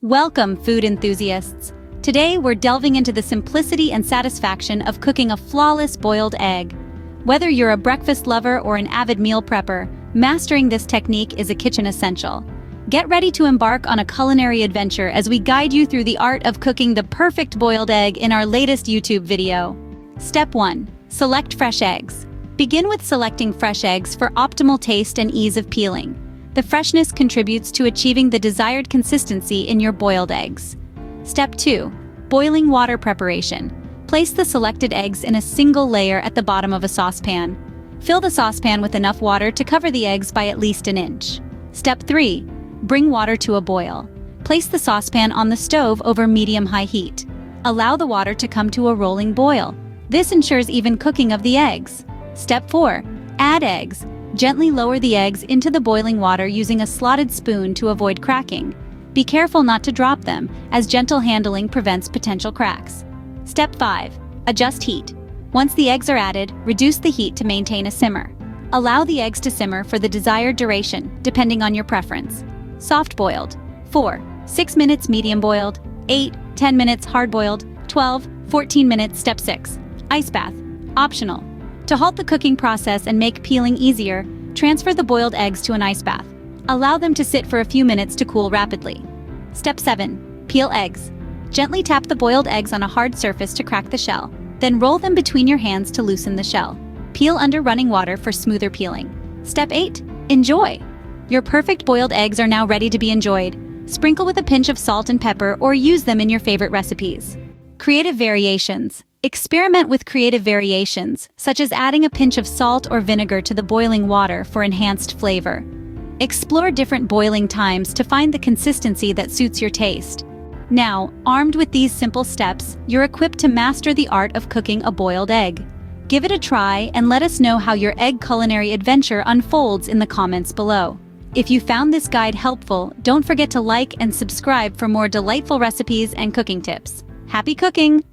Welcome, food enthusiasts! Today we're delving into the simplicity and satisfaction of cooking a flawless boiled egg. Whether you're a breakfast lover or an avid meal prepper, mastering this technique is a kitchen essential. Get ready to embark on a culinary adventure as we guide you through the art of cooking the perfect boiled egg in our latest YouTube video. Step 1. Select fresh eggs. Begin with selecting fresh eggs for optimal taste and ease of peeling. The freshness contributes to achieving the desired consistency in your boiled eggs. Step 2. Boiling water preparation. Place the selected eggs in a single layer at the bottom of a saucepan. Fill the saucepan with enough water to cover the eggs by at least an inch. Step 3. Bring water to a boil. Place the saucepan on the stove over medium-high heat. Allow the water to come to a rolling boil. This ensures even cooking of the eggs. Step 4. Add eggs. Gently lower the eggs into the boiling water using a slotted spoon to avoid cracking. Be careful not to drop them, as gentle handling prevents potential cracks. Step 5. Adjust heat. Once the eggs are added, reduce the heat to maintain a simmer. Allow the eggs to simmer for the desired duration, depending on your preference. Soft boiled. 4. 6 minutes medium boiled. 8. 10 minutes hard boiled. 12. 14 minutes. Step 6. Ice bath. Optional. To halt the cooking process and make peeling easier, transfer the boiled eggs to an ice bath. Allow them to sit for a few minutes to cool rapidly. Step 7. Peel eggs. Gently tap the boiled eggs on a hard surface to crack the shell. Then roll them between your hands to loosen the shell. Peel under running water for smoother peeling. Step 8. Enjoy! Your perfect boiled eggs are now ready to be enjoyed. Sprinkle with a pinch of salt and pepper or use them in your favorite recipes. Creative variations. Experiment with creative variations, such as adding a pinch of salt or vinegar to the boiling water for enhanced flavor. Explore different boiling times to find the consistency that suits your taste. Now, armed with these simple steps, you're equipped to master the art of cooking a boiled egg. Give it a try and let us know how your egg culinary adventure unfolds in the comments below. If you found this guide helpful, don't forget to like and subscribe for more delightful recipes and cooking tips. Happy cooking!